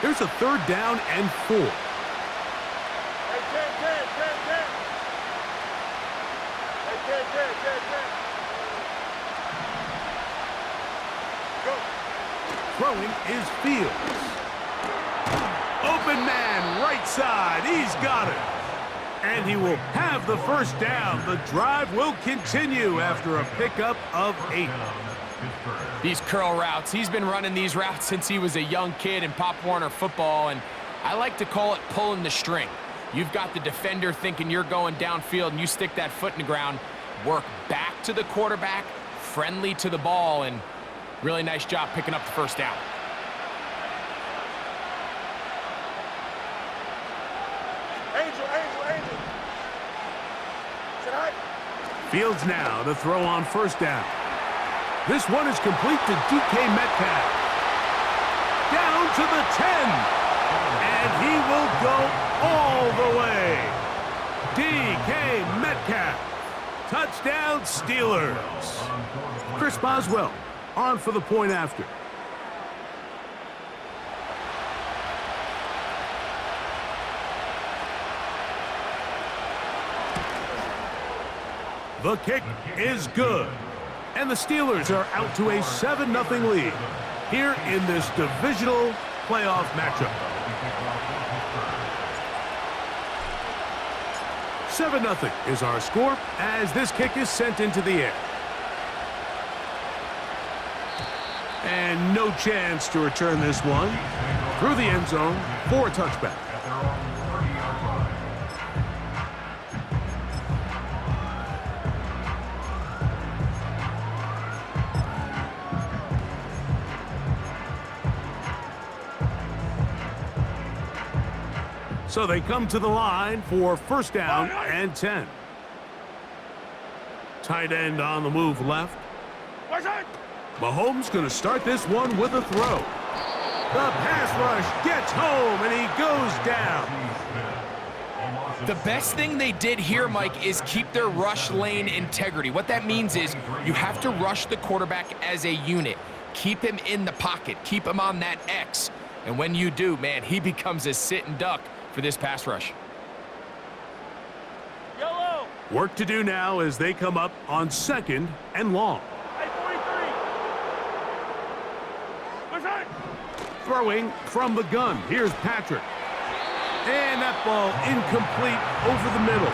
Here's a 3rd down and 4. Hey, 10. Hey, 10. Go. Throwing is Fields. Open man, right side. He's got it. And he will have the 1st down. The drive will continue after a pickup of 8. These curl routes, he's been running these routes since he was a young kid in Pop Warner football, and I like to call it pulling the string. You've got the defender thinking you're going downfield, and you stick that foot in the ground, work back to the quarterback, friendly to the ball, and really nice job picking up the 1st down. Angel. Sit high. Fields now to throw on 1st down. This one is complete to DK Metcalf. Down to the 10. And he will go all the way. DK Metcalf. Touchdown Steelers. Chris Boswell on for the point after. The kick is good. And the Steelers are out to a 7-0 lead here in this divisional playoff matchup. 7-0 is our score as this kick is sent into the air. And no chance to return this one through the end zone for a touchback. So they come to the line for 1st down and 10. Tight end on the move left. Mahomes going to start this one with a throw. The pass rush gets home, and he goes down. The best thing they did here, Mike, is keep their rush lane integrity. What that means is you have to rush the quarterback as a unit. Keep him in the pocket. Keep him on that X. And when you do, man, he becomes a sitting duck for this pass rush. Yellow. Work to do now as they come up on 2nd and long. Hey, 43. What's that? Throwing from the gun. Here's Patrick. And that ball incomplete over the middle.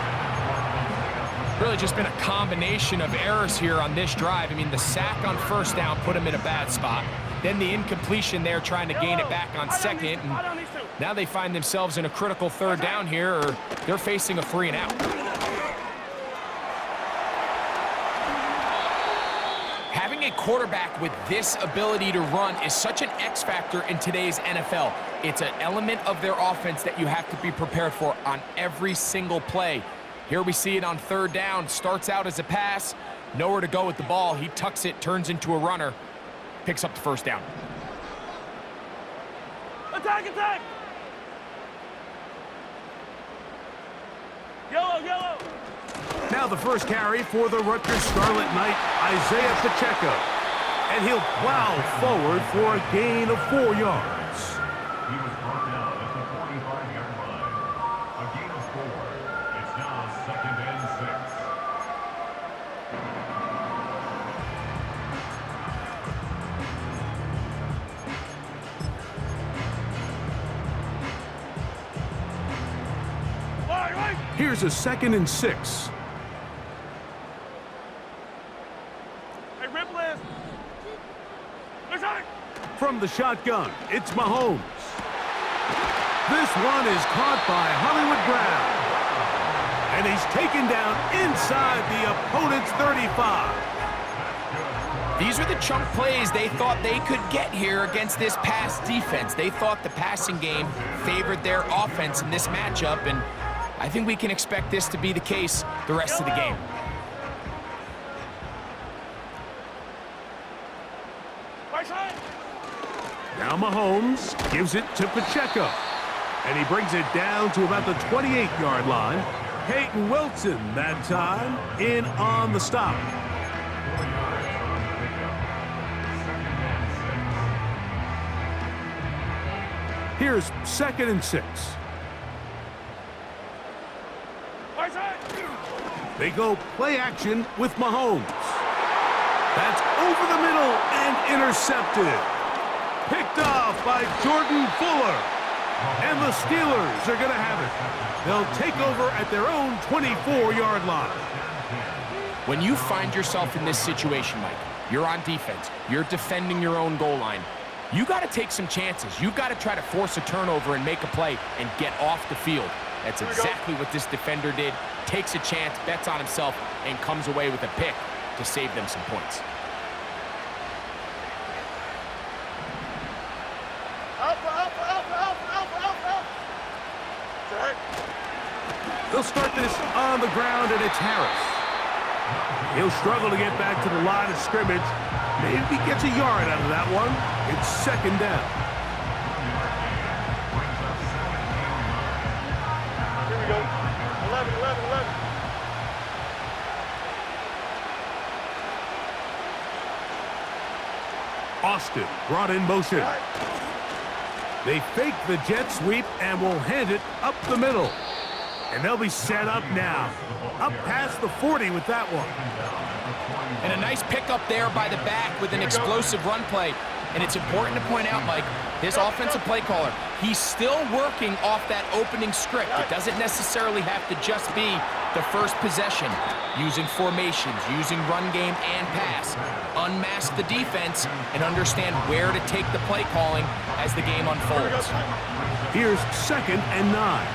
Really just been a combination of errors here on this drive. I mean, the sack on 1st down put him in a bad spot. Then the incompletion there trying to gain it back on 2nd. And now they find themselves in a critical 3rd down here, or they're facing a 3 and out. Having a quarterback with this ability to run is such an X factor in today's NFL. It's an element of their offense that you have to be prepared for on every single play. Here we see it on 3rd down. Starts out as a pass. Nowhere to go with the ball. He tucks it, turns into a runner. Picks up the 1st down. Attack! Yellow! Now the 1st carry for the Rutgers Scarlet Knight, Isaiah Pacheco. And he'll plow forward for a gain of 4 yards. He was brought down at the 45-yard line. A gain of 4. It's now 2nd and 6. Here's a 2nd and 6. Hey, Ripley. From the shotgun, it's Mahomes. This one is caught by Hollywood Brown. And he's taken down inside the opponent's 35. These are the chunk plays they thought they could get here against this pass defense. They thought the passing game favored their offense in this matchup, and I think we can expect this to be the case the rest of the game. Now Mahomes gives it to Pacheco. And he brings it down to about the 28-yard line. Peyton Wilson that time in on the stop. Here's 2nd and 6. Right side. They go play action with Mahomes. That's over the middle and intercepted. Picked off by Jordan Fuller. And the Steelers are going to have it. They'll take over at their own 24-yard line. When you find yourself in this situation, Mike, you're on defense, you're defending your own goal line, you got to take some chances. You've got to try to force a turnover and make a play and get off the field. That's exactly what this defender did. Takes a chance, bets on himself, and comes away with a pick to save them some points. They'll start this on the ground, and it's Harris. He'll struggle to get back to the line of scrimmage. Maybe he gets a yard out of that one. It's 2nd down. Here we go. 11, 11, 11. Austin brought in motion. They fake the jet sweep and will hand it up the middle. And they'll be set up now. Up past the 40 with that one. And a nice pickup there by the back with an explosive run play. And it's important to point out, Mike, this offensive play caller, he's still working off that opening script. It doesn't necessarily have to just be the first possession. Using formations, using run game and pass. Unmask the defense and understand where to take the play calling as the game unfolds. Here's 2nd and 9.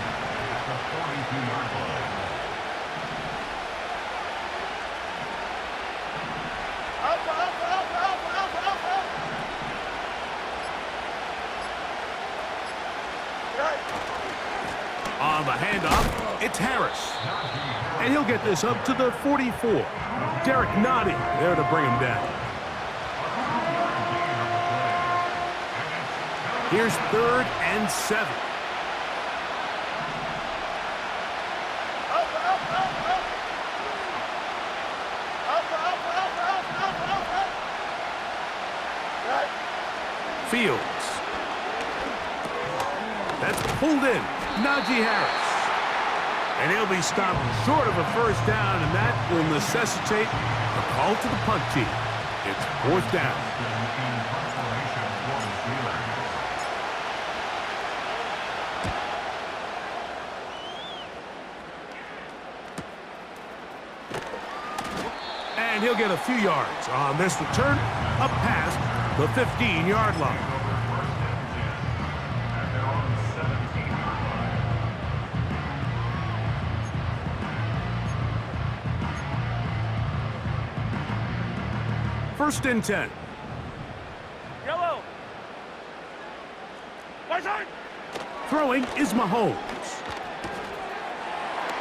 On the handoff, it's Harris. And he'll get this up to the 44. Derek Nottie there to bring him down. Here's 3rd and 7. Fields. That's pulled in. Najee Harris. And he'll be stopped short of a first down, and that will necessitate a call to the punt team. It's 4th down. And he'll get a few yards on this return up past the 15-yard line. First and 10. Yellow. Right side. Throwing is Mahomes.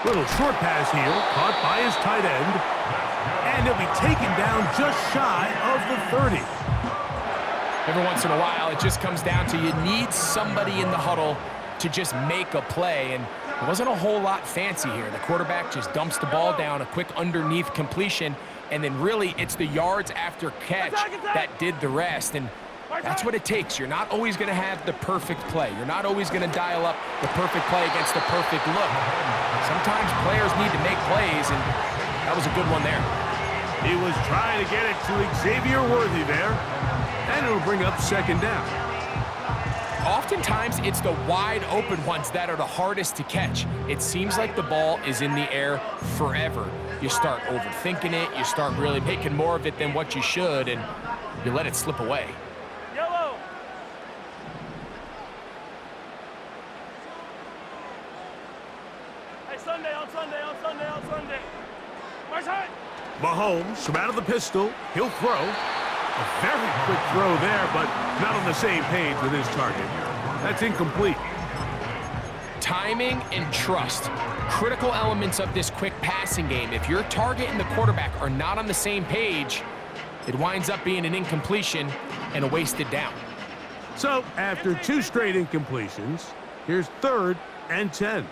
Little short pass here, caught by his tight end. And he'll be taken down just shy of the 30. Every once in a while, it just comes down to you need somebody in the huddle to just make a play. And it wasn't a whole lot fancy here. The quarterback just dumps the ball down, a quick underneath completion. And then really, it's the yards after catch that did the rest. And that's what it takes. You're not always going to have the perfect play. You're not always going to dial up the perfect play against the perfect look. Sometimes players need to make plays, and that was a good one there. He was trying to get it to Xavier Worthy there. And it'll bring up 2nd down. Oftentimes, it's the wide open ones that are the hardest to catch. It seems like the ball is in the air forever. You start overthinking it, you start really making more of it than what you should, and you let it slip away. Yellow. Hey, Sunday, on Sunday, on Sunday, on Sunday. Right side. Mahomes from out of the pistol. He'll throw. A very quick throw there, but not on the same page with his target. That's incomplete. Timing and trust, critical elements of this quick passing game. If your target and the quarterback are not on the same page, it winds up being an incompletion and a wasted down. So, after 2 straight incompletions, here's 3rd and 10.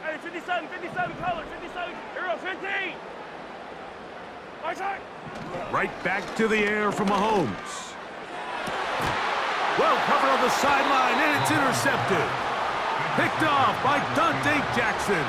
Hey, 57, 57 color, 57, hero 15. Right side. Right back to the air for Mahomes. Well covered on the sideline, and it's intercepted. Picked off by Dante Jackson.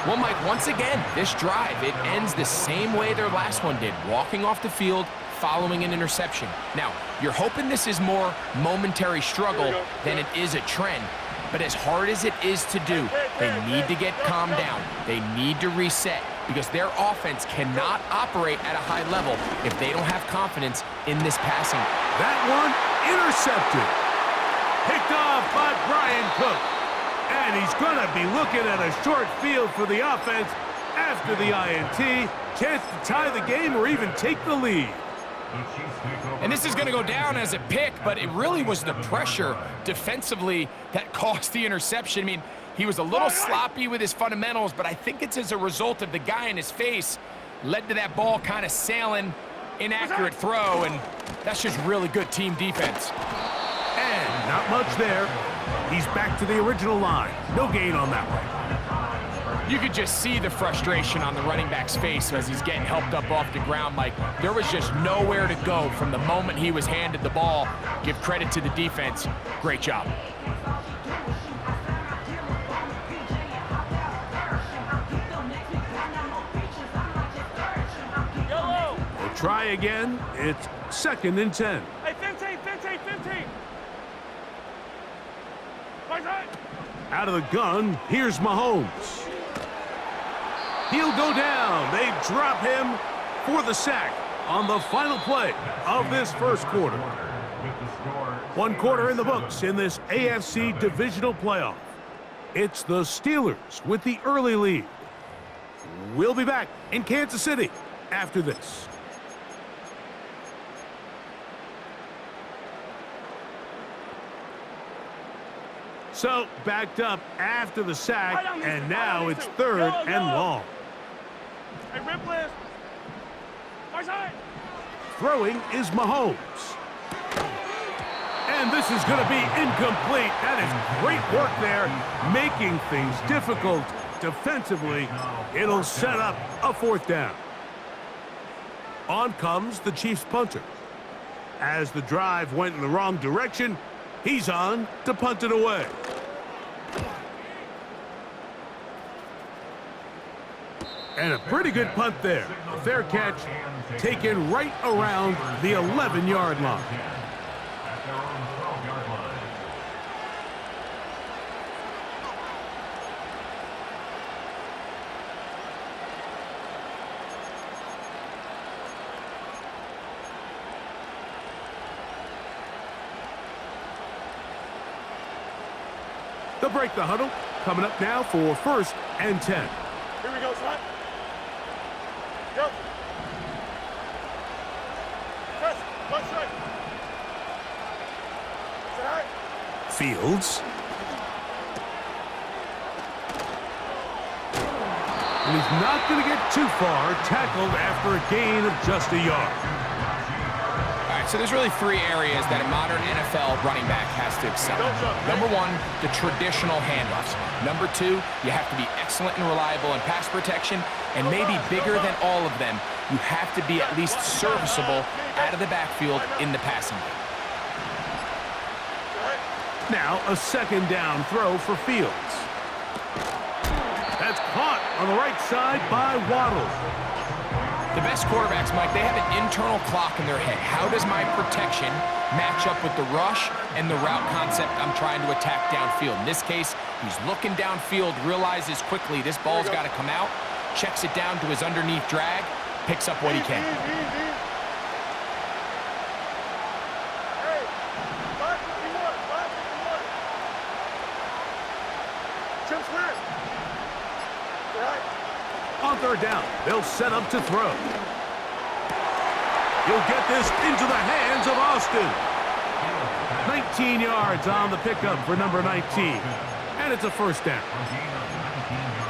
Well, Mike, once again, this drive, it ends the same way their last one did, walking off the field, following an interception. Now, you're hoping this is more momentary struggle than it is a trend, but as hard as it is to do, they need to get calmed down. They need to reset because their offense cannot operate at a high level if they don't have confidence in this passing. That one intercepted. Picked off by Brian Cook. And he's going to be looking at a short field for the offense after the INT. Chance to tie the game or even take the lead. And this is going to go down as a pick, but it really was the pressure defensively that caused the interception. I mean, he was a little sloppy with his fundamentals, but I think it's as a result of the guy in his face led to that ball kind of sailing, inaccurate throw, and that's just really good team defense. And not much there. He's back to the original line. No gain on that one. You could just see the frustration on the running back's face as he's getting helped up off the ground. Mike, there was just nowhere to go from the moment he was handed the ball. Give credit to the defense. Great job. Yellow. We'll try again. It's 2nd and 10. Hey, 15, 15, 15. My side. Out of the gun, here's Mahomes. He'll go down. They drop him for the sack on the final play of this first quarter. 1 quarter in the books in this AFC divisional playoff. It's the Steelers with the early lead. We'll be back in Kansas City after this. So, backed up after the sack, and now it's 3rd and long. Hey, rip list. My side. Throwing is Mahomes. And this is going to be incomplete. That is great work there, making things difficult defensively. It'll set up a 4th down. On comes the Chiefs punter. As the drive went in the wrong direction, he's on to punt it away. And a pretty good punt there. A fair catch taken right around the 11-yard line. They'll break the huddle. Coming up now for 1st and 10. Here we go, son. Go. Press. One strike. Side. Fields. And he's not going to get too far. Tackled after a gain of just a yard. All right, so there's really 3 areas that a modern NFL running back has to excel. Number 1, the traditional handoffs. Number 2, you have to be excellent and reliable in pass protection. And maybe bigger than all of them, you have to be at least serviceable out of the backfield in the passing game. Now a 2nd down throw for Fields. That's caught on the right side by Waddle. The best quarterbacks, Mike, they have an internal clock in their head. How does my protection match up with the rush and the route concept I'm trying to attack downfield? In this case, he's looking downfield, realizes quickly this ball's got to come out, checks it down to his underneath drag, picks up what he can. Hey, 551, 551. Jim Smith. Right. On 3rd down, they'll set up to throw. He'll get this into the hands of Austin. 19 yards on the pickup for number 19. And it's a 1st down.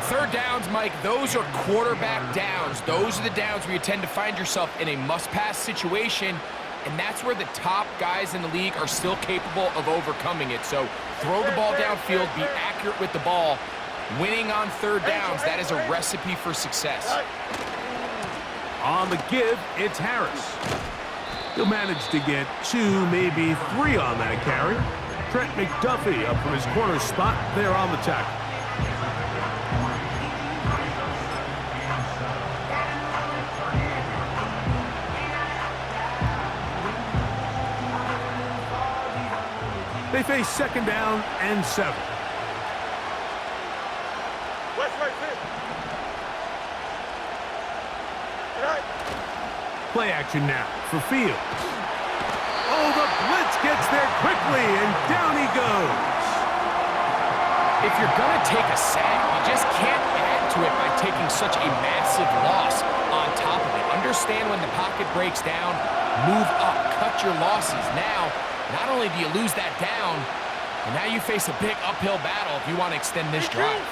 3rd downs, Mike, those are quarterback downs. Those are the downs where you tend to find yourself in a must-pass situation, and that's where the top guys in the league are still capable of overcoming it. So throw the ball downfield, be accurate with the ball. Winning on 3rd downs, that is a recipe for success. On the give, it's Harris. He'll manage to get 2, maybe 3 on that carry. Trent McDuffie up from his corner spot there on the tackle. They face 2nd down and 7. West right fit. Right. Play action now for Fields. Oh, the blitz gets there quickly, and down he goes. If you're going to take a sack, you just can't add to it by taking such a massive loss on top of it. Understand when the pocket breaks down, move up, cut your losses. Now, not only do you lose that down, but now you face a big uphill battle if you want to extend this drive.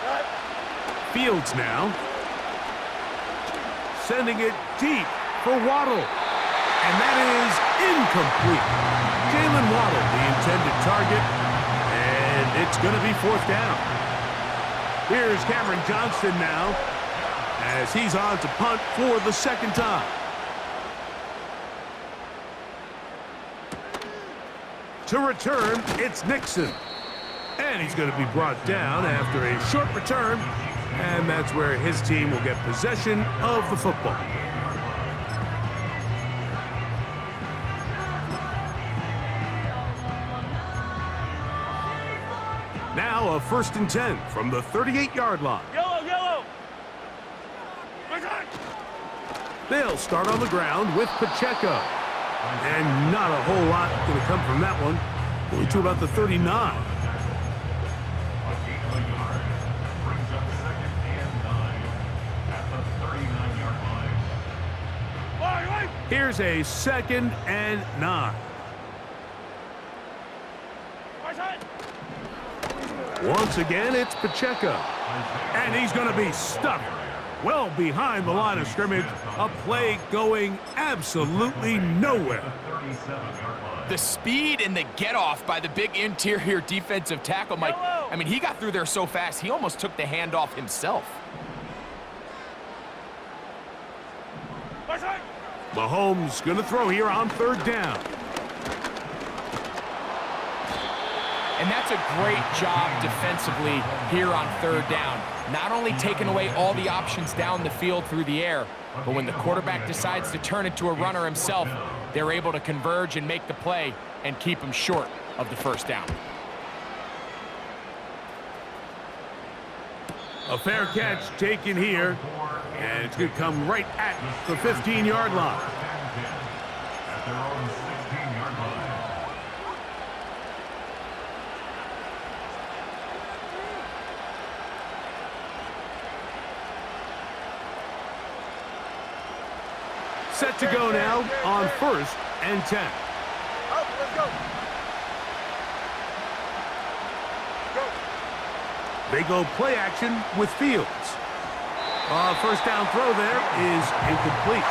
Right. Fields now. Sending it deep for Waddle. And that is incomplete. Jalen Waddle, the intended target. And it's going to be 4th down. Here's Cameron Johnston now, as he's on to punt for the 2nd time. To return, it's Nixon. And he's going to be brought down after a short return, and that's where his team will get possession of the football. Now a 1st and 10 from the 38-yard line. Yellow, yellow. Right side. They'll start on the ground with Pacheco. And not a whole lot going to come from that one. Going to about the 39. A gain of a yard. Brings up 2nd and 9 at the 39-yard line. Right. Here's a 2nd and 9. Right side. Once again, it's Pacheco. And he's going to be stuck well behind the line of scrimmage. A play going absolutely nowhere. The speed and the get-off by the big interior defensive tackle, Mike. I mean, he got through there so fast, he almost took the handoff himself. Right side. Mahomes going to throw here on 3rd down. And that's a great job defensively here on 3rd down. Not only taking away all the options down the field through the air, but when the quarterback decides to turn into a runner himself, they're able to converge and make the play and keep him short of the 1st down. A fair catch taken here, and it's going to come right at the 15-yard line. At their own 16-yard line. Set to go now on 1st and 10. Up, let's go. Go. They go play action with Fields. 1st down throw there is incomplete.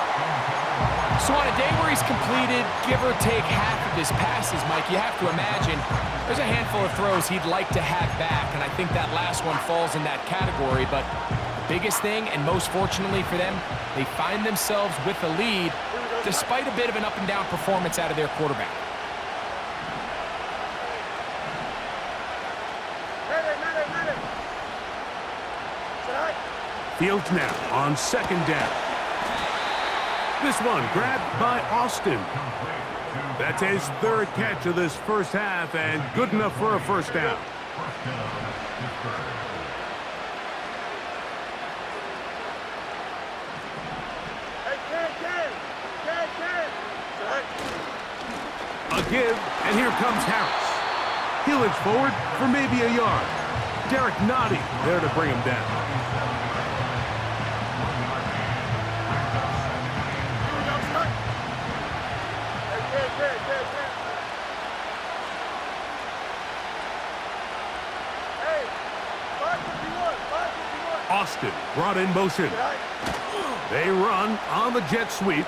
So on a day where he's completed, give or take half of his passes, Mike, you have to imagine there's a handful of throws he'd like to have back, and I think that last one falls in that category. But the biggest thing, and most fortunately for them, they find themselves with the lead despite a bit of an up-and-down performance out of their quarterback. Ready. Side. Fields now on 2nd down. This one grabbed by Austin. That's his 3rd catch of this 1st half, and good enough for a 1st down. A give, and here comes Harris. He'll inch forward for maybe a yard. Derek Nottie there to bring him down. Hey, 551. Austin brought in motion. They run on the jet sweep.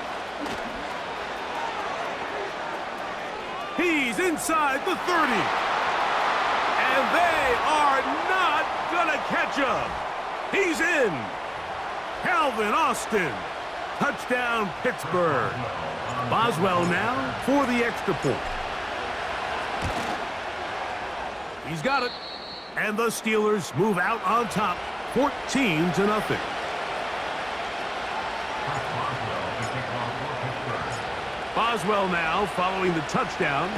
He's inside the 30. And they are not gonna catch him. He's in. Calvin Austin. Touchdown, Pittsburgh. Boswell now for the extra point. He's got it. And the Steelers move out on top, 14-0. Boswell now following the touchdown.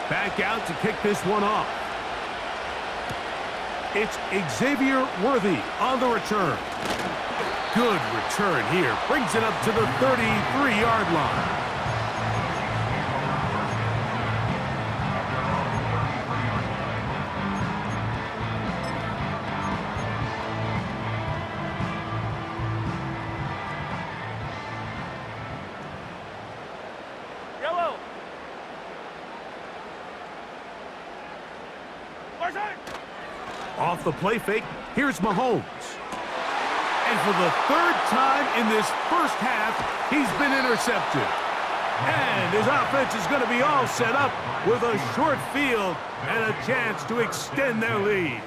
Back out to kick this one off. It's Xavier Worthy on the return. Good return here. Brings it up to the 33-yard line. Yellow. Off the play fake, here's Mahomes. And for the third time in this first half, he's been intercepted. And his offense is going to be all set up with a short field and a chance to extend their lead.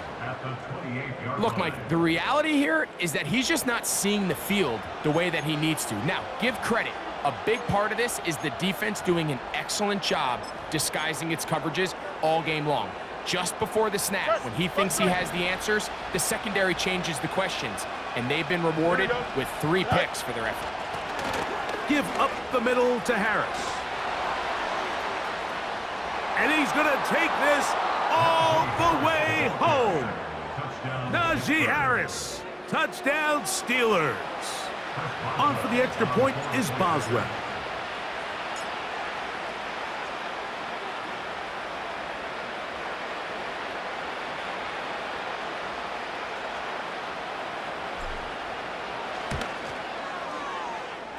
Look, Mike, the reality here is that he's just not seeing the field the way that he needs to. Now, give credit. A big part of this is the defense doing an excellent job disguising its coverages all game long. Just before the snap, when he thinks he has the answers, the secondary changes the questions, and they've been rewarded with 3 picks for their effort. Give up the middle to Harris. And he's going to take this all the way home. Najee Harris. Touchdown, Steelers. On for the extra point is Boswell.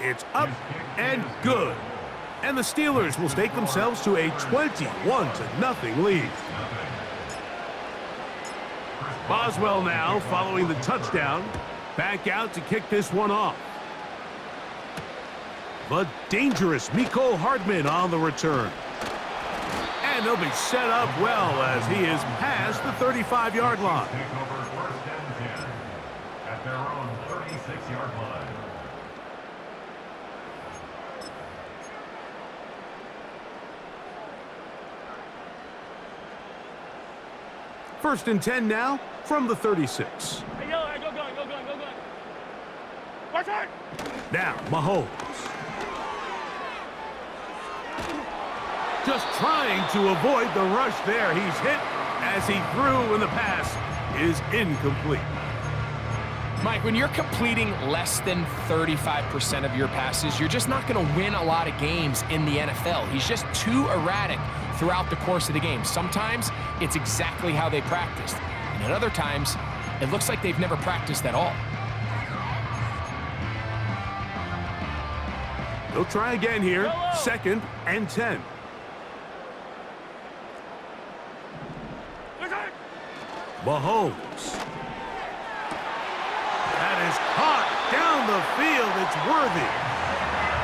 It's up and good. And the Steelers will stake themselves to a 21-0 lead. Boswell now following the touchdown. Back out to kick this one off. The dangerous Mecole Hardman on the return. And he'll be set up well as he is past the 35-yard line. Take over first and 10 at their own 36-yard line. First and 10 now from the 36. Hey, yellow, hey, go going. Watch out! Now, Mahomes. Just trying to avoid the rush there. He's hit as he threw, and the pass is incomplete. Mike, when you're completing less than 35% of your passes, you're just not going to win a lot of games in the NFL. He's just too erratic throughout the course of the game. Sometimes it's exactly how they practiced, and at other times, it looks like they've never practiced at all. They'll try again here. Second and 10. Mahomes. That is caught down the field. It's Worthy.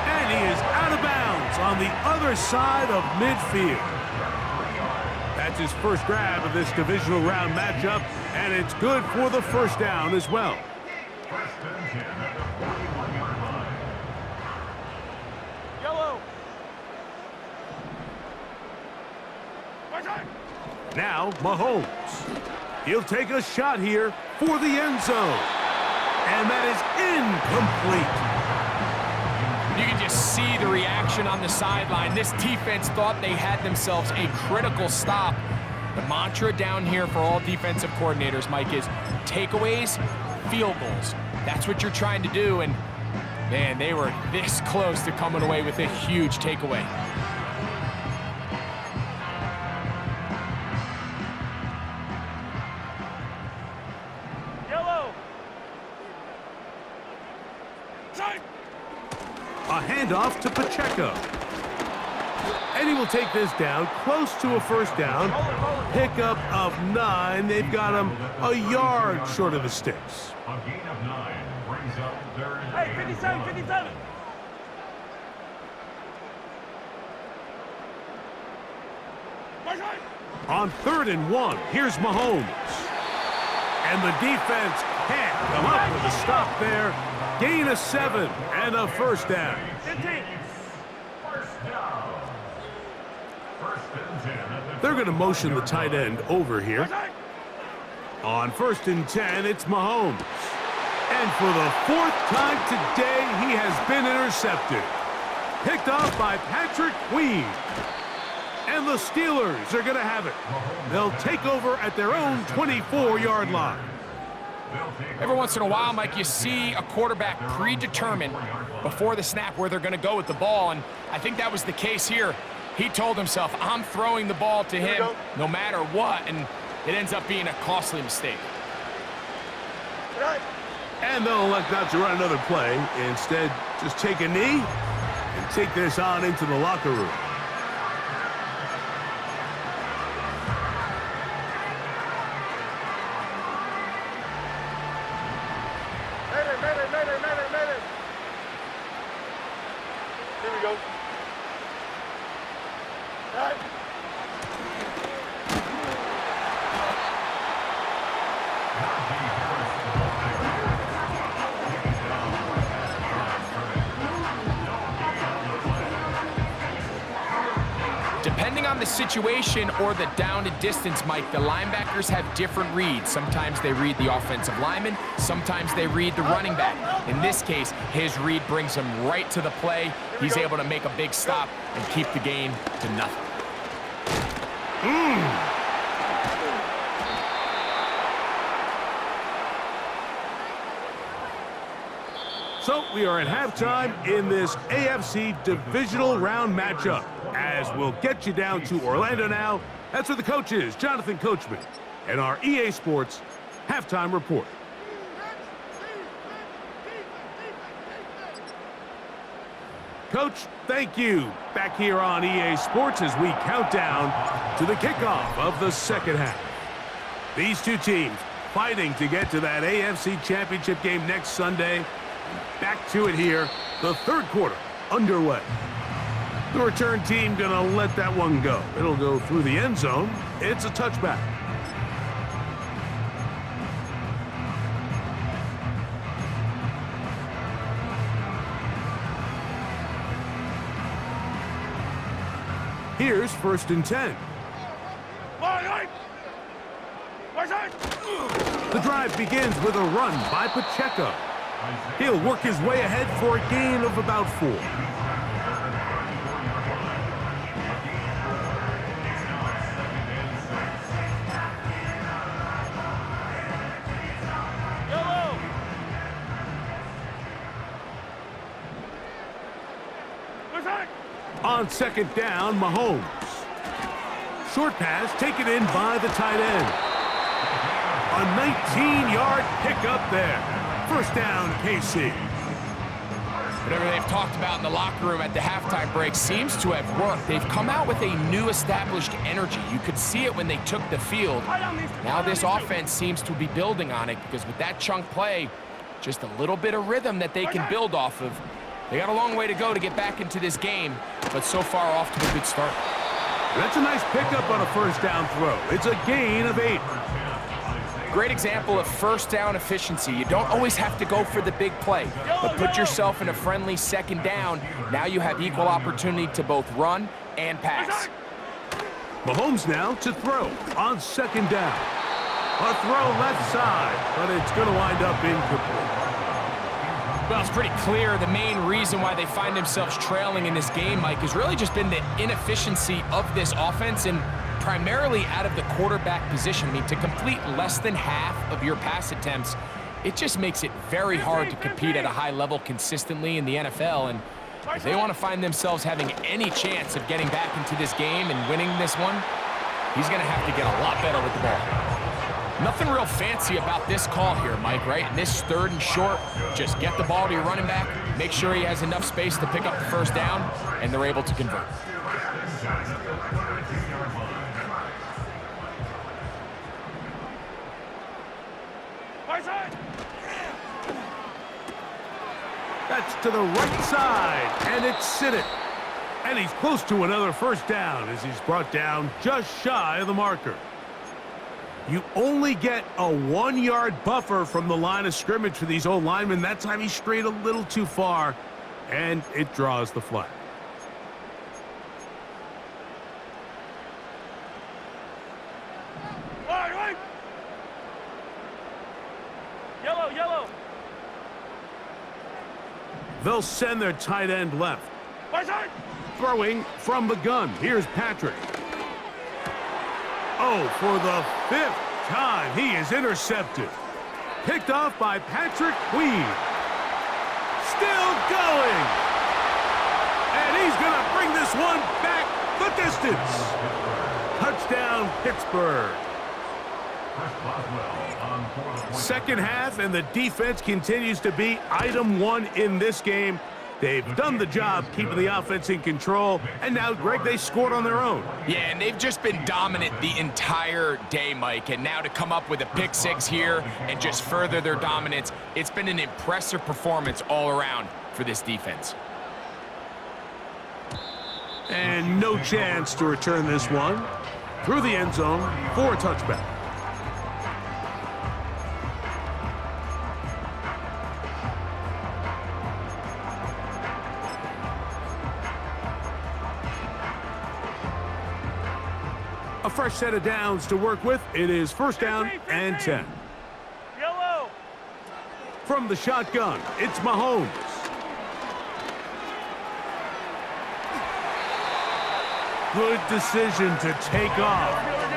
And he is out of bounds on the other side of midfield. That's his first grab of this divisional round matchup, and it's good for the first down as well. First and 10 at the 41-yard line. Yellow. Watch out! Now, Mahomes. He'll take a shot here for the end zone. And that is incomplete. You can just see the reaction on the sideline. This defense thought they had themselves a critical stop. The mantra down here for all defensive coordinators, Mike, is takeaways, field goals. That's what you're trying to do, and man, they were this close to coming away with a huge takeaway. A handoff to Pacheco. And he will take this down close to a first down. Pickup of 9. They've got him a yard short of the sticks. A gain of 9 brings up third. Hey, 57, 57. On 3rd and 1, here's Mahomes. And the defense can't come up with a stop there. Gain of 7 and a first down. 15. First down. First and 10 at the They're going to motion the tight end over here. Outside. On 1st and 10, it's Mahomes. And for the 4th time today, he has been intercepted. Picked off by Patrick Queen. And the Steelers are going to have it. They'll take over at their own 24-yard line. Every once in a while, Mike, you see a quarterback predetermined before the snap where they're going to go with the ball, and I think that was the case here. He told himself, I'm throwing the ball to him no matter what, and it ends up being a costly mistake. And they'll elect not to run another play. Instead, just take a knee and take this on into the locker room. Mayday. Here we go. Right. Depending on the situation or the down and distance, Mike, the linebackers have different reads. Sometimes they read the offensive lineman, sometimes they read the running back. In this case, his read brings him right to the play. He's able to make a big stop and keep the gain to nothing. So we are at halftime in this AFC divisional round matchup. As we'll get you down to Orlando now. That's where the coach is, Jonathan Coachman, and our EA Sports halftime report. Coach, thank you. Back here on EA Sports as we count down to the kickoff of the second half. These two teams fighting to get to that AFC Championship game next Sunday. Back to it here, the third quarter underway. The return team gonna let that one go. It'll go through the end zone. It's a touchback. Here's 1st and 10. The drive begins with a run by Pacheco. He'll work his way ahead for a gain of about 4. On 2nd down, Mahomes. Short pass taken in by the tight end. A 19-yard pickup there. 1st down, KC. Whatever they've talked about in the locker room at the halftime break seems to have worked. They've come out with a new established energy. You could see it when they took the field. Now this offense seems to be building on it because with that chunk play, just a little bit of rhythm that they can build off of. They got a long way to go to get back into this game, but so far off to a good start. That's a nice pickup on a 1st down throw. It's a gain of 8. Great example of 1st down efficiency. You don't always have to go for the big play, but put yourself in a friendly 2nd down. Now you have equal opportunity to both run and pass. Mahomes now to throw on 2nd down. A throw left side, but it's going to wind up incomplete. Well, it's pretty clear the main reason why they find themselves trailing in this game, Mike, has really just been the inefficiency of this offense and primarily out of the quarterback position. I mean, to complete less than half of your pass attempts, it just makes it very hard to compete at a high level consistently in the NFL. And if they want to find themselves having any chance of getting back into this game and winning this one, he's going to have to get a lot better with the ball. Nothing real fancy about this call here, Mike, right? In this 3rd and short, just get the ball to your running back, make sure he has enough space to pick up the 1st down, and they're able to convert. That's to the right side, and it's Sinnott. And he's close to another 1st down as he's brought down just shy of the marker. You only get a 1-yard buffer from the line of scrimmage for these old linemen. That time he strayed a little too far, and it draws the flag. Right. Yellow, yellow. They'll send their tight end left. My side. Throwing from the gun. Here's Patrick. Oh, for the 5th time, he is intercepted. Picked off by Patrick Queen. Still going. And he's going to bring this one back the distance. Touchdown, Pittsburgh. Second half, and the defense continues to be item one in this game. They've done the job keeping the offense in control, and now, Greg, they scored on their own. Yeah, and they've just been dominant the entire day, Mike, and now to come up with a pick six here and just further their dominance, it's been an impressive performance all around for this defense. And no chance to return this one through the end zone for a touchback. A fresh set of downs to work with. It is first down and 10. Yellow. From the shotgun, it's Mahomes. Good decision to take off.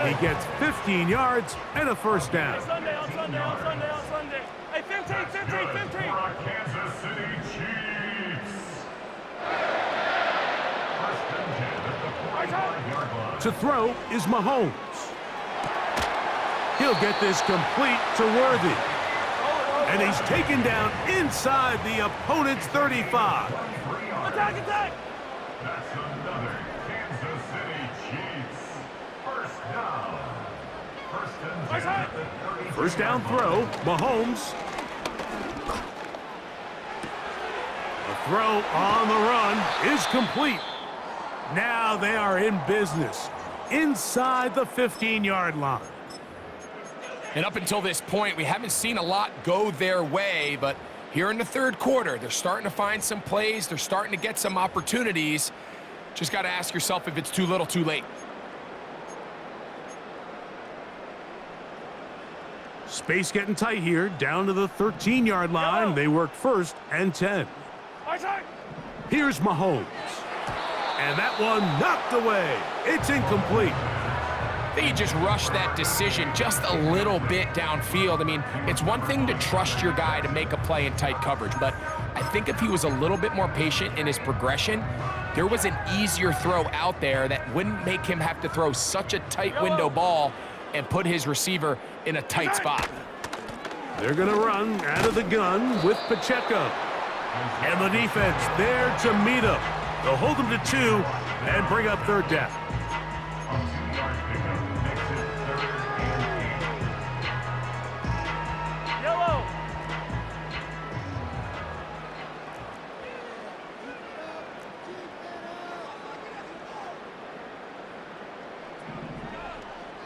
He gets 15 yards and a first down. On Sunday. Hey, 15. Kansas City Chiefs. First and 10 at the 45-yard line. To throw is Mahomes. He'll get this complete to Worthy. And he's taken down inside the opponent's 35. Attack. That's another Kansas City Chiefs. First down. First and 10 at the 30. First down throw, Mahomes. The throw on the run is complete. Now they are in business inside the 15-yard line. And up until this point, we haven't seen a lot go their way, but here in the third quarter, they're starting to find some plays. They're starting to get some opportunities. Just got to ask yourself if it's too little, too late. Space getting tight here, down to the 13-yard line. They work first and 10. My side. Here's Mahomes. And that one knocked away. It's incomplete. I think he just rushed that decision just a little bit downfield. I mean, it's one thing to trust your guy to make a play in tight coverage, but I think if he was a little bit more patient in his progression, there was an easier throw out there that wouldn't make him have to throw such a tight window ball and put his receiver in a tight spot. They're going to run out of the gun with Pacheco. And the defense there to meet him. They'll hold him to 2 and bring up third down. Yellow.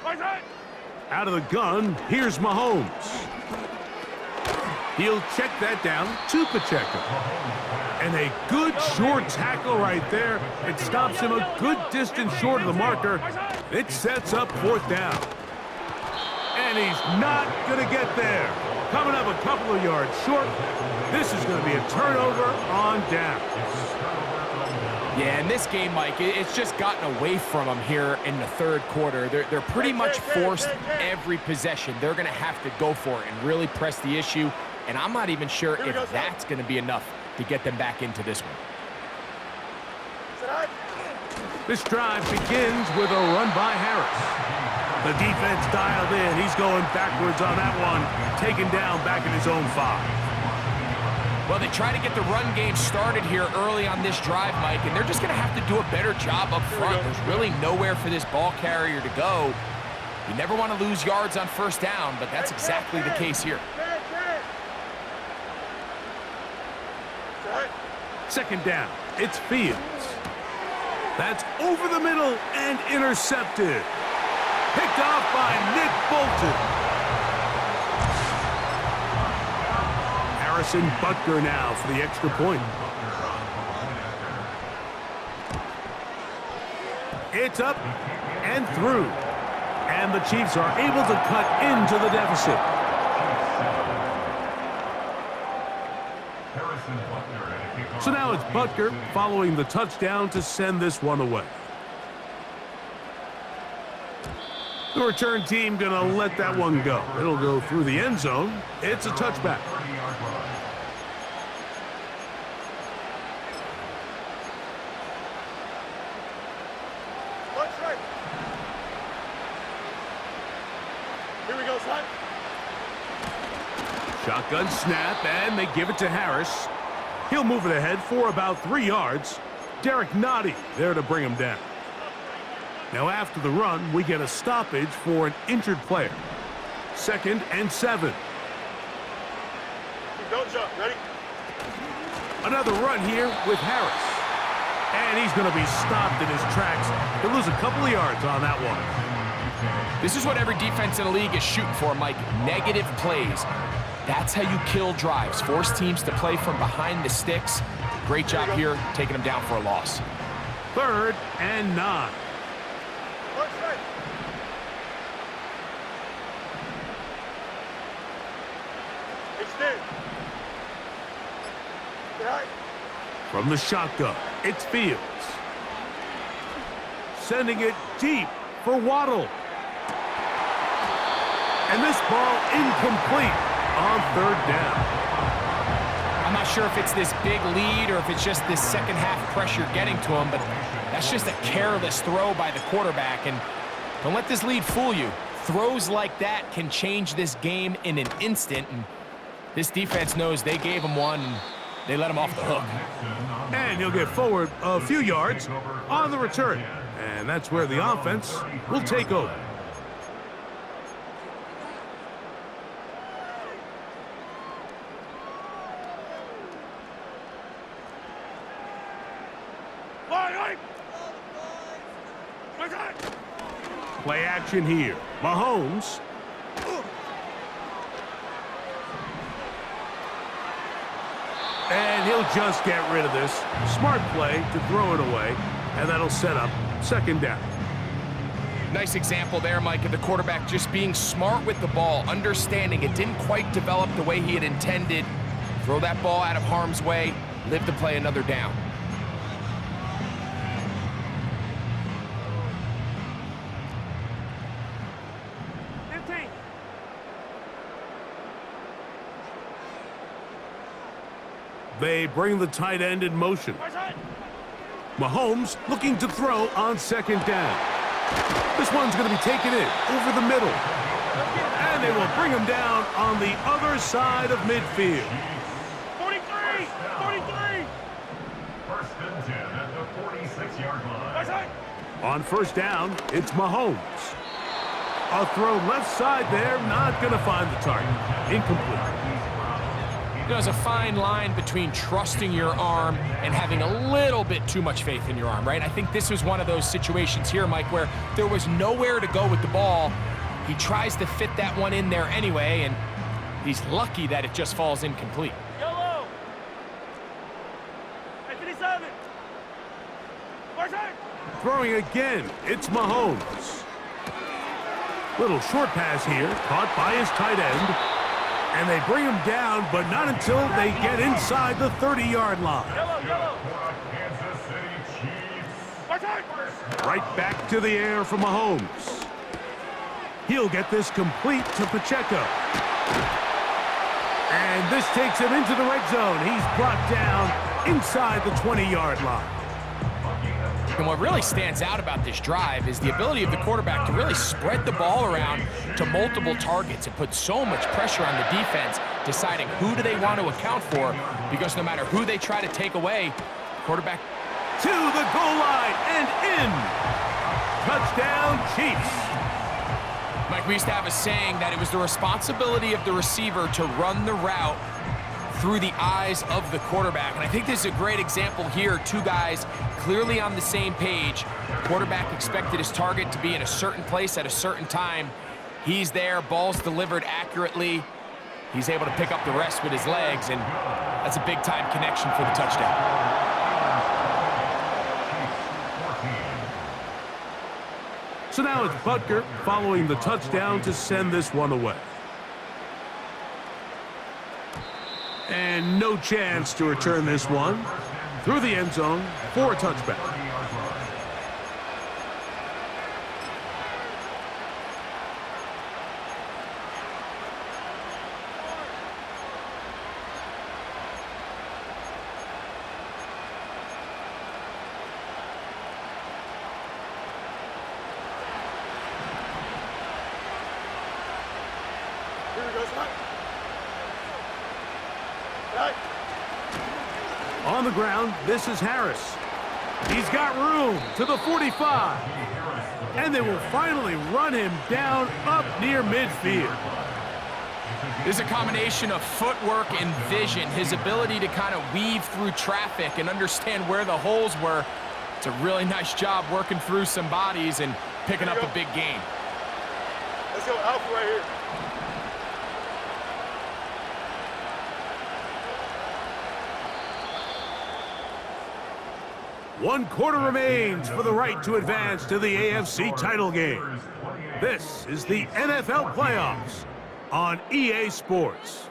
My side. Out of the gun, here's Mahomes. He'll check that down to Pacheco. And a good short tackle right there. It stops him a good distance short of the marker. It sets up fourth down. And he's not going to get there. Coming up a couple of yards short. This is going to be a turnover on down. Yeah, in this game, Mike, it's just gotten away from them here in the third quarter. They're pretty much forced every possession. They're going to have to go for it and really press the issue. And I'm not even sure if that's going to be enough to get them back into this one. This drive begins with a run by Harris. The defense dialed in. He's going backwards on that one. Taken down back in his own 5. Well, they try to get the run game started here early on this drive, Mike, and they're just going to have to do a better job up front. There's really nowhere for this ball carrier to go. You never want to lose yards on first down, but that's exactly the case here. Second down, it's Fields. That's over the middle and intercepted. Picked off by Nick Bolton. Harrison Butker now for the extra point. It's up and through. And the Chiefs are able to cut into the deficit. So now it's Butker following the touchdown to send this one away. The return team gonna let that one go. It'll go through the end zone. It's a touchback. Watch right. Here we go, son. Shotgun snap, and they give it to Harris. He'll move it ahead for about 3 yards. Derek Nottie there to bring him down. Now after the run, we get a stoppage for an injured player. 2nd and 7. Don't jump. Ready? Another run here with Harris. And he's going to be stopped in his tracks. He'll lose a couple of yards on that one. This is what every defense in the league is shooting for, Mike. Negative plays. That's how you kill drives. Force teams to play from behind the sticks. Great job here, taking them down for a loss. 3rd and 9. Watch right. Extend. Get high. From the shotgun, it's Fields. Sending it deep for Waddle. And this ball incomplete on 3rd down. I'm not sure if it's this big lead or if it's just this second half pressure getting to him, but that's just a careless throw by the quarterback. And don't let this lead fool you. Throws like that can change this game in an instant. And this defense knows they gave him one, and they let him off the hook. And he'll get forward a few yards on the return. And that's where the offense will take over. Play action here. Mahomes. And he'll just get rid of this. Smart play to throw it away. And that'll set up 2nd down. Nice example there, Mike, of the quarterback just being smart with the ball, understanding it didn't quite develop the way he had intended. Throw that ball out of harm's way, live to play another down. They bring the tight end in motion. Mahomes looking to throw on 2nd down. This one's going to be taken in over the middle. And they will bring him down on the other side of midfield. 43! 43! 1st and 10 at the 46-yard line. On 1st down, it's Mahomes. A throw left side there, not going to find the target. Incomplete. You know, there's a fine line between trusting your arm and having a little bit too much faith in your arm, right? I think this was one of those situations here, Mike, where there was nowhere to go with the ball. He tries to fit that one in there anyway, and he's lucky that it just falls incomplete. Yellow! 57! Throwing again, it's Mahomes. Little short pass here, caught by his tight end. And they bring him down, but not until they get inside the 30-yard line. Yellow! Kansas City Chiefs. Right back to the air for Mahomes. He'll get this complete to Pacheco. And this takes him into the red zone. He's brought down inside the 20-yard line. And what really stands out about this drive is the ability of the quarterback to really spread the ball around to multiple targets and put so much pressure on the defense, deciding who do they want to account for, because no matter who they try to take away, quarterback to the goal line and in. Touchdown, Chiefs. Mike, we used to have a saying that it was the responsibility of the receiver to run the route through the eyes of the quarterback. And I think this is a great example here. Two guys clearly on the same page. Quarterback expected his target to be in a certain place at a certain time. He's there, ball's delivered accurately. He's able to pick up the rest with his legs, and that's a big-time connection for the touchdown. So now it's Butker following the touchdown to send this one away. And no chance to return this one through the end zone for a touchback. On the ground, this is Harris. He's got room to the 45. And they will finally run him down up near midfield. This is a combination of footwork and vision, his ability to kind of weave through traffic and understand where the holes were. It's a really nice job working through some bodies and picking up a big gain. Let's go Alpha right here. One quarter remains for the right to advance to the AFC title game. This is the NFL playoffs on EA Sports.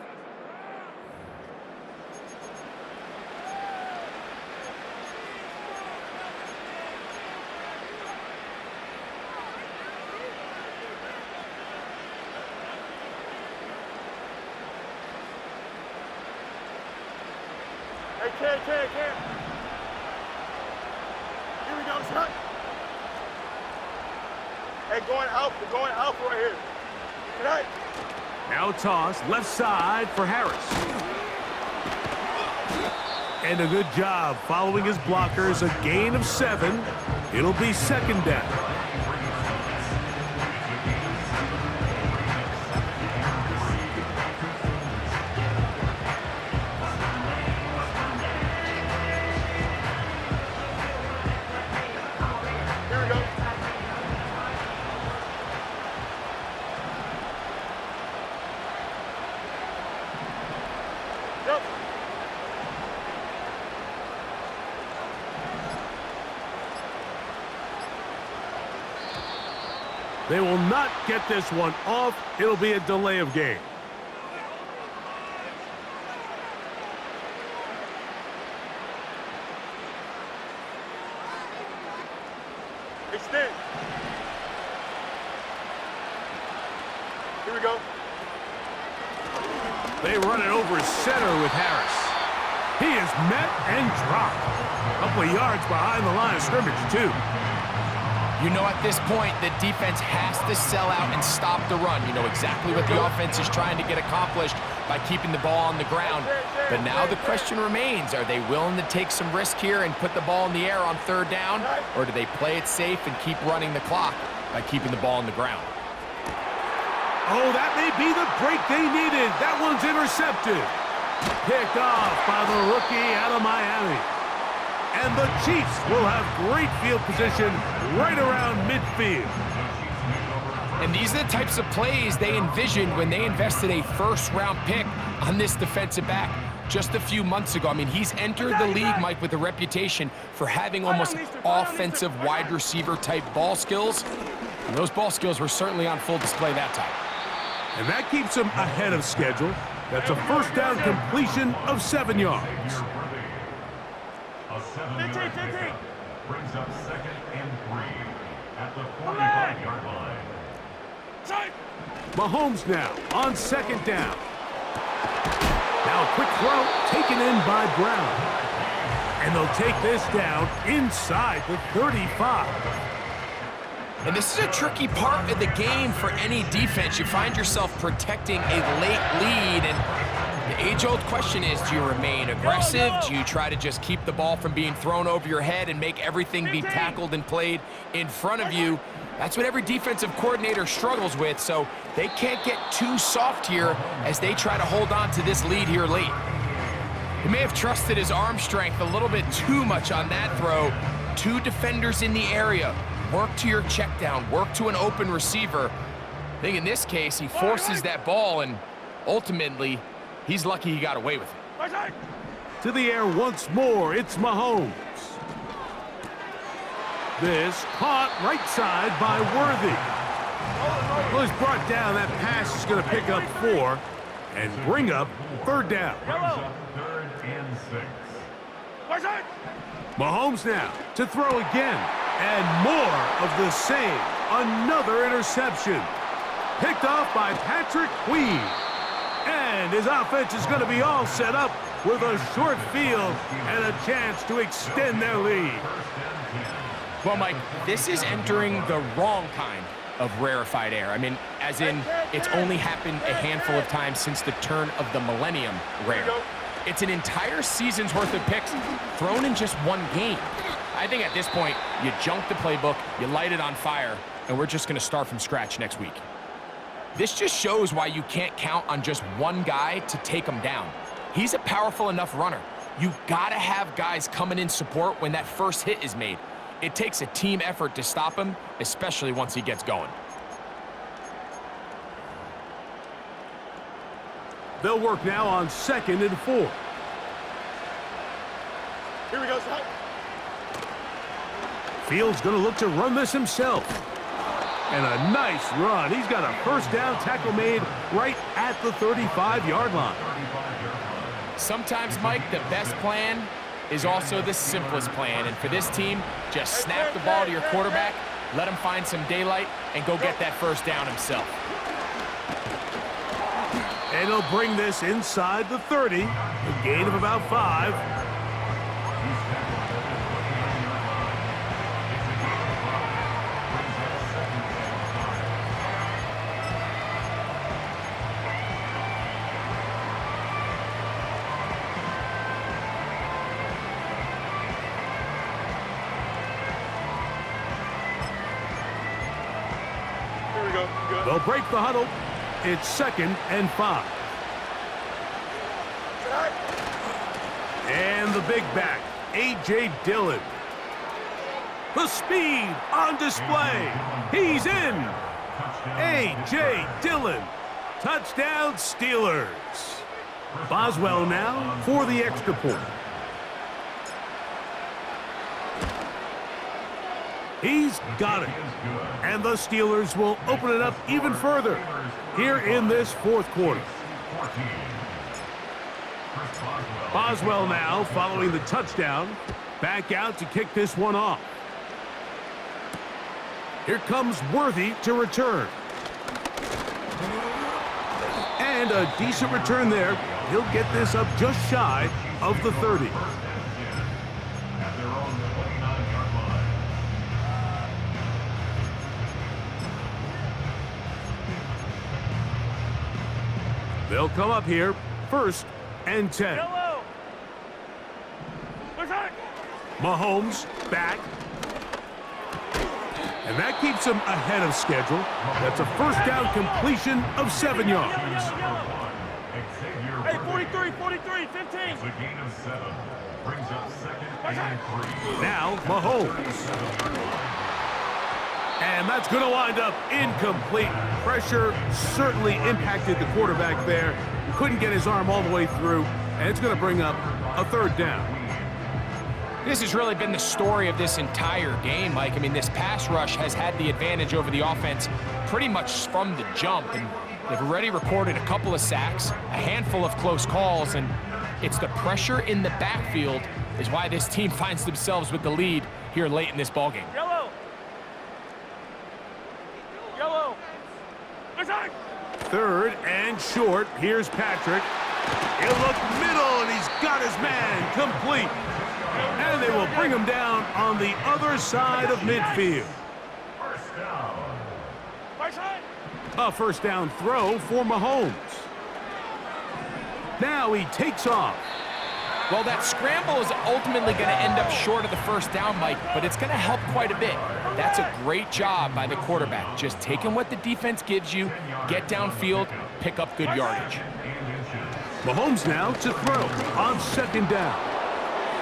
Hey, Cam. Here we go, son. Hey, going Alpha right here. Tonight. Now toss left side for Harris. And a good job following his blockers, a gain of 7. It'll be second down. They will not get this one off. It'll be a delay of game. Extend. Here we go. They run it over center with Harris. He is met and dropped. A couple of yards behind the line of scrimmage, too. You know, at this point, the defense has to sell out and stop the run. You know exactly what the offense is trying to get accomplished by keeping the ball on the ground. But now the question remains, are they willing to take some risk here and put the ball in the air on third down? Or do they play it safe and keep running the clock by keeping the ball on the ground? Oh, that may be the break they needed. That one's intercepted. Picked off by the rookie out of Miami. And the Chiefs will have great field position right around midfield. And these are the types of plays they envisioned when they invested a first-round pick on this defensive back just a few months ago. I mean, he's entered the league, Mike, with a reputation for having almost offensive wide receiver type ball skills. And those ball skills were certainly on full display that time. And that keeps him ahead of schedule. That's a first down completion of 7 yards. A 7-yard pickup brings up 2nd and 3 at the 45-yard line. Mahomes now on 2nd down. Now a quick throw taken in by Brown. And they'll take this down inside the 35. And this is a tricky part of the game for any defense. You find yourself protecting a late lead, and the age-old question is, do you remain aggressive? Do you try to just keep the ball from being thrown over your head and make everything be tackled and played in front of you? That's what every defensive coordinator struggles with, so they can't get too soft here as they try to hold on to this lead here late. He may have trusted his arm strength a little bit too much on that throw. 2 defenders in the area. Work to your check down, work to an open receiver. I think in this case, he forces that ball, and ultimately, he's lucky he got away with it. To the air once more, it's Mahomes. This caught right side by Worthy. Well, he's brought down. That pass is going to pick up 4 and bring up 3rd down. Third and 6. Mahomes now to throw again. And more of the same. Another interception. Picked off by Patrick Queen. And his offense is going to be all set up with a short field and a chance to extend their lead. Well, Mike, this is entering the wrong kind of rarefied air. I mean, as in, it's only happened a handful of times since the turn of the millennium rare. It's an entire season's worth of picks thrown in just one game. I think at this point, you junk the playbook, you light it on fire, and we're just going to start from scratch next week. This just shows why you can't count on just one guy to take him down. He's a powerful enough runner. You got to have guys coming in support when that first hit is made. It takes a team effort to stop him, especially once he gets going. They'll work now on 2nd and 4. Here we go, son. Fields going to look to run this himself. And a nice run. He's got a 1st down tackle made right at the 35-yard line. Sometimes, Mike, the best plan is also the simplest plan. And for this team, just snap the ball to your quarterback, let him find some daylight, and go get that 1st down himself. And he'll bring this inside the 30, a gain of about 5. They'll break the huddle. It's 2nd and 5. And the big back, A.J. Dillon. The speed on display. He's in. A.J. Dillon. Touchdown, Steelers. Boswell now for the extra point. He's got it. And the Steelers will open it up even further here in this 4th quarter. Boswell now following the touchdown. Back out to kick this one off. Here comes Worthy to return. And a decent return there. He'll get this up just shy of the 30. They'll come up here, 1st and 10. Yellow. Mahomes back. And that keeps him ahead of schedule. That's a 1st down completion of 7 yards. Hey, 43, 43, 15. It's a gain of 7. Brings up 2nd and 3. Now Mahomes. And that's going to wind up incomplete. Pressure certainly impacted the quarterback there. Couldn't get his arm all the way through. And it's going to bring up a 3rd down. This has really been the story of this entire game, Mike. I mean, this pass rush has had the advantage over the offense pretty much from the jump. And they've already recorded a couple of sacks, a handful of close calls, and it's the pressure in the backfield is why this team finds themselves with the lead here late in this ballgame. Yellow. Yellow. 3rd and short. Here's Patrick. He'll look middle, and he's got his man complete. And they will bring him down on the other side of midfield. 1st down. A 1st down throw for Mahomes. Now he takes off. Well, that scramble is ultimately going to end up short of the 1st down, Mike, but it's going to help quite a bit. That's a great job by the quarterback. Just taking what the defense gives you, get downfield, pick up good yardage. Mahomes now to throw on second down.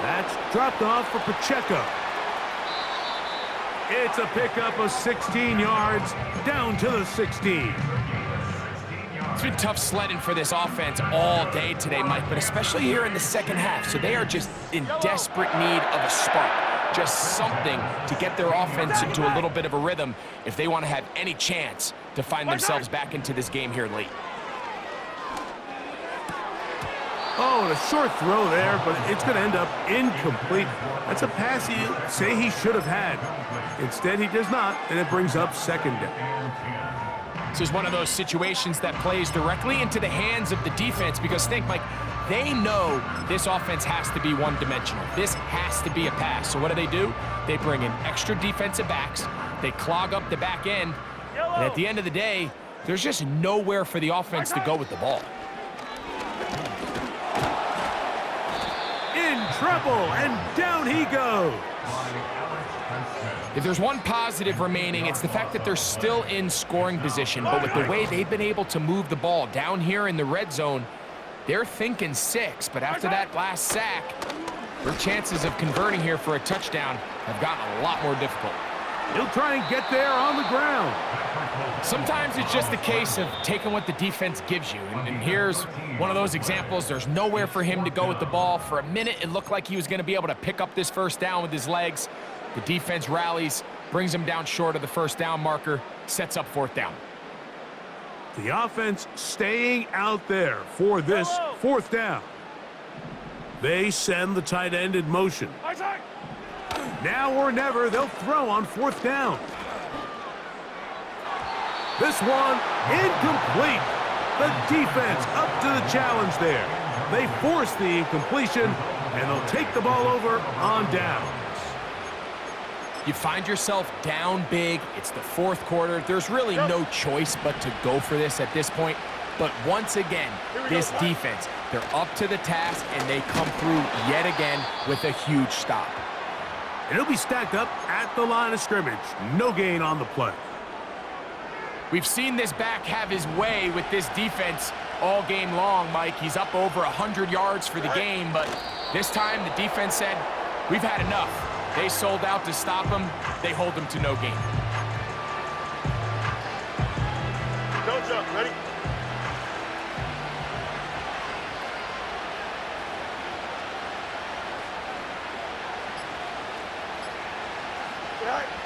That's dropped off for Pacheco. It's a pickup of 16 yards down to the 16. It's been tough sledding for this offense all day today, Mike, but especially here in the second half. So they are just in desperate need of a spark, just something to get their offense into a little bit of a rhythm if they want to have any chance to find themselves back into this game here late. Oh, and a short throw there, but it's going to end up incomplete. That's a pass he say he should have had. Instead, he does not, and it brings up second down. This is one of those situations that plays directly into the hands of the defense because think, Mike, they know this offense has to be one-dimensional. This has to be a pass. So what do? They bring in extra defensive backs. They clog up the back end. And at the end of the day, there's just nowhere for the offense to go with the ball. In trouble, and down he goes. If there's one positive remaining, it's the fact that they're still in scoring position. But with the way they've been able to move the ball down here in the red zone, they're thinking 6. But after that last sack, their chances of converting here for a touchdown have gotten a lot more difficult. He'll try and get there on the ground. Sometimes it's just a case of taking what the defense gives you. And here's one of those examples. There's nowhere for him to go with the ball. For a minute, it looked like he was going to be able to pick up this first down with his legs. The defense rallies, brings him down short of the first down marker, sets up fourth down. The offense staying out there for this fourth down. They send the tight end in motion. Now or never, they'll throw on fourth down. This one incomplete. The defense up to the challenge there. They force the incompletion, and they'll take the ball over on downs. You find yourself down big. It's the fourth quarter. There's really no choice but to go for this at this point. But once again, this defense, they're up to the task, and they come through yet again with a huge stop. And he'll be stacked up at the line of scrimmage. No gain on the play. We've seen this back have his way with this defense all game long, Mike. He's up over 100 yards for the game, but this time the defense said, we've had enough. They sold out to stop him. They hold him to no gain. Don't jump. Ready? All right.